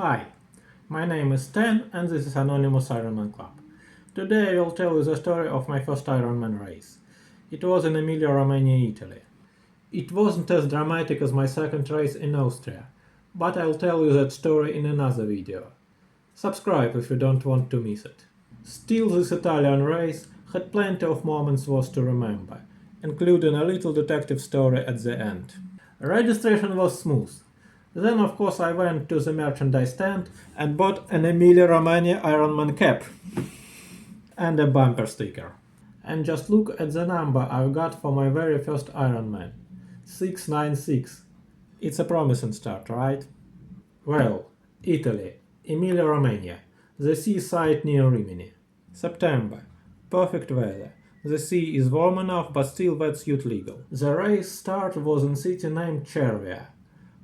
Hi, my name is Stan and this is Anonymous Ironman Club. Today I will tell you the story of my first Ironman race. It was in Emilia-Romagna, Italy. It wasn't as dramatic as my second race in Austria, but I'll tell you that story in another video. Subscribe if you don't want to miss it. Still, this Italian race had plenty of moments worth to remember, including a little detective story at the end. Registration was smooth. Then, of course, I went to the merchandise stand and bought an Emilia-Romagna Ironman cap and a bumper sticker. And just look at the number I got for my very first Ironman. 696. It's a promising start, right? Well, Italy, Emilia-Romagna, the seaside near Rimini. September. Perfect weather. The sea is warm enough but still wetsuit legal. The race start was in city named Cervia,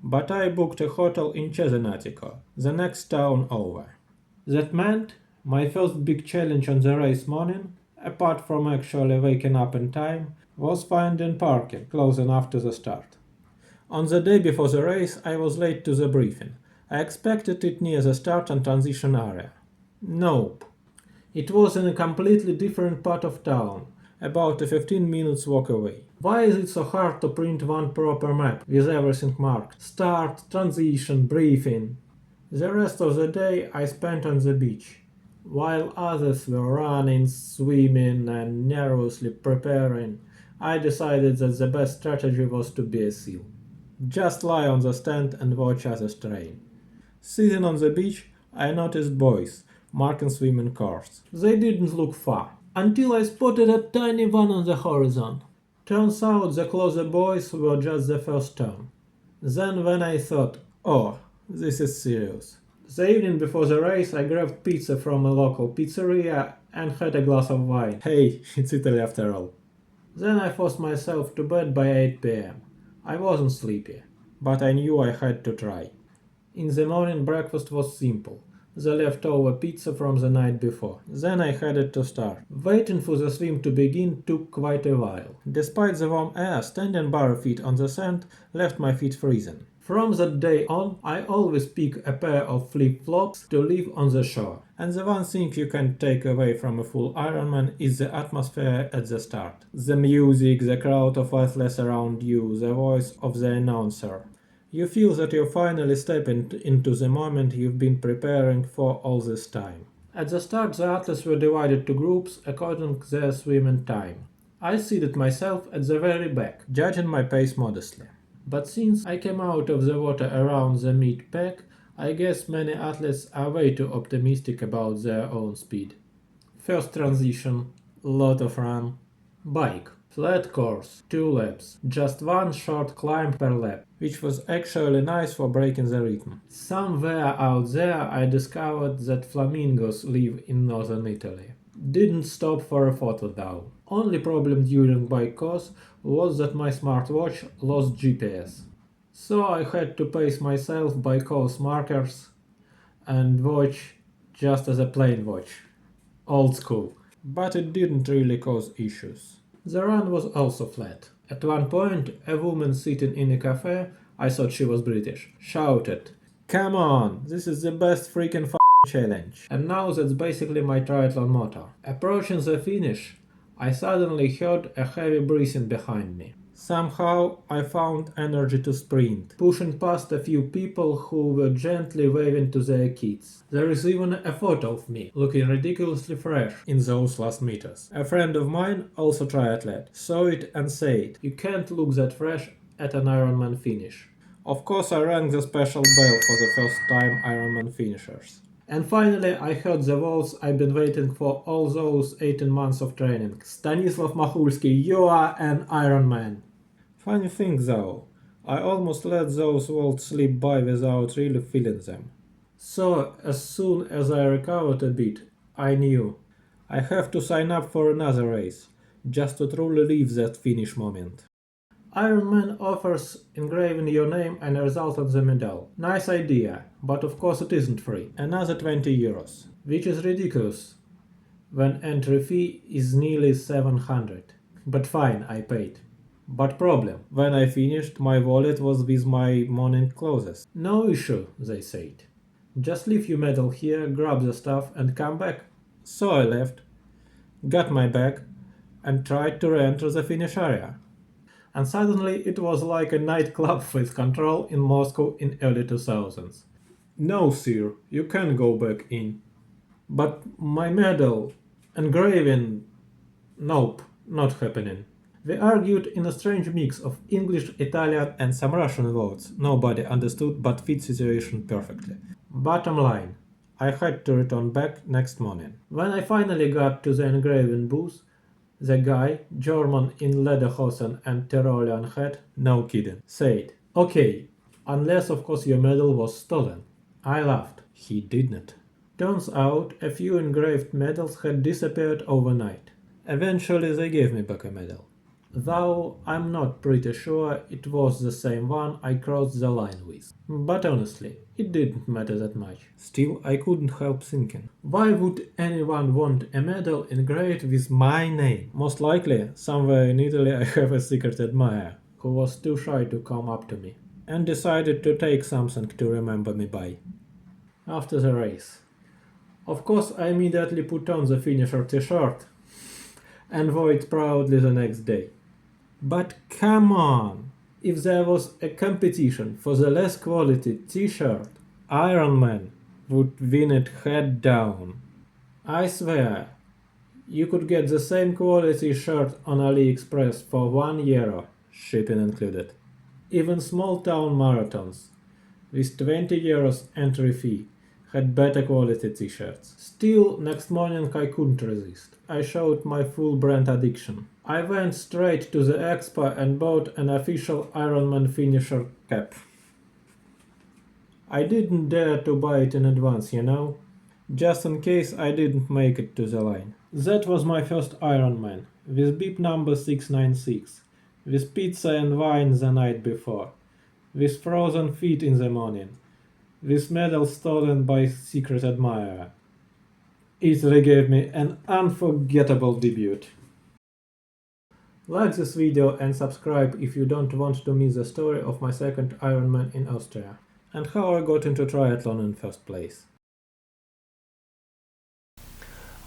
but I booked a hotel in Cesenatico, the next town over. That meant my first big challenge on the race morning, apart from actually waking up in time, was finding parking close enough to the start. On the day before the race, I was late to the briefing. I expected it near the start and transition area. Nope. It was in a completely different part of town, about a 15 minutes walk away. Why is it so hard to print one proper map with everything marked? Start, transition, briefing. The rest of the day I spent on the beach, while others were running, swimming, and nervously preparing. I decided that the best strategy was to be a seal. Just lie on the stand and watch others train. Sitting on the beach, I noticed boys marking swimming course. They didn't look far, until I spotted a tiny one on the horizon. Turns out the closer boys were just the first turn. Then when I thought, oh, this is serious. The evening before the race I grabbed pizza from a local pizzeria and had a glass of wine. Hey, it's Italy after all. Then I forced myself to bed by 8 p.m. I wasn't sleepy, but I knew I had to try. In the morning breakfast was simple. The leftover pizza from the night before. Then I headed to start. Waiting for the swim to begin took quite a while. Despite the warm air, standing bare feet on the sand left my feet freezing. From that day on, I always pick a pair of flip-flops to leave on the shore. And the one thing you can take away from a full Ironman is the atmosphere at the start. The music, the crowd of athletes around you, the voice of the announcer. You feel that you're finally stepping into the moment you've been preparing for all this time. At the start, the athletes were divided to groups according to their swimming time. I seated myself at the very back, judging my pace modestly. But since I came out of the water around the mid-pack, I guess many athletes are way too optimistic about their own speed. First transition, lot of run. Bike. Flat course, 2 laps, just one short climb per lap, which was actually nice for breaking the rhythm. Somewhere out there I discovered that flamingos live in northern Italy. Didn't stop for a photo though. Only problem during bike course was that my smartwatch lost GPS. So I had to pace myself by course markers and watch just as a plain watch. Old school. But it didn't really cause issues. The run was also flat. At one point, a woman sitting in a cafe, I thought she was British, shouted, "Come on, this is the best freaking challenge." And now that's basically my triathlon motto. Approaching the finish, I suddenly heard a heavy breathing behind me. Somehow I found energy to sprint, pushing past a few people who were gently waving to their kids. There is even a photo of me, looking ridiculously fresh in those last meters. A friend of mine, also triathlete, saw it and said, "You can't look that fresh at an Ironman finish." Of course I rang the special bell for the first time Ironman finishers. And finally I heard the words I've been waiting for all those 18 months of training. Stanislav Machulski, you are an Ironman. Funny thing though, I almost let those words slip by without really feeling them. So as soon as I recovered a bit, I knew I have to sign up for another race, just to truly live that finish moment. Ironman offers engraving your name and a result on the medal. Nice idea, but of course it isn't free. Another 20 euros, which is ridiculous when entry fee is nearly 700. But fine, I paid. But problem, when I finished, my wallet was with my morning clothes. No issue, they said. Just leave your medal here, grab the stuff, and come back. So I left, got my bag, and tried to re-enter the finish area. And suddenly it was like a nightclub with control in Moscow in early 2000s. No, sir, you can't go back in. But my medal, engraving, nope, not happening. We argued in a strange mix of English, Italian, and some Russian words nobody understood but fit situation perfectly. Bottom line, I had to return back next morning. When I finally got to the engraving booth, the guy, German in lederhosen and Tyrolean hat, no kidding, said, "Okay, unless of course your medal was stolen." I laughed. He didn't. Turns out a few engraved medals had disappeared overnight. Eventually they gave me back a medal. Though I'm not pretty sure it was the same one I crossed the line with. But honestly, it didn't matter that much. Still, I couldn't help thinking, why would anyone want a medal engraved with my name? Most likely, somewhere in Italy I have a secret admirer, who was too shy to come up to me, and decided to take something to remember me by. After the race. Of course, I immediately put on the finisher t-shirt and wore it proudly the next day. But come on! If there was a competition for the less quality t-shirt, Ironman would win it head down. I swear, you could get the same quality shirt on AliExpress for €1, shipping included. Even small town marathons, with €20 entry fee, had better quality t-shirts. Still, next morning I couldn't resist. I showed my full brand addiction. I went straight to the expo and bought an official Ironman finisher cap. I didn't dare to buy it in advance, just in case I didn't make it to the line. That was my first Ironman, with bib number 696, with pizza and wine the night before, with frozen feet in the morning, with medal stolen by secret admirer. It gave me an unforgettable debut. Like this video and subscribe if you don't want to miss the story of my second Ironman in Austria, and how I got into triathlon in first place.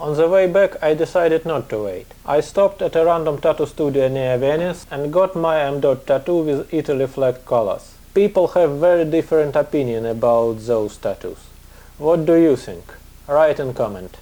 On the way back I decided not to wait. I stopped at a random tattoo studio near Venice and got my M. tattoo with Italy flag colors. People have very different opinion about those tattoos. What do you think? Write in comment.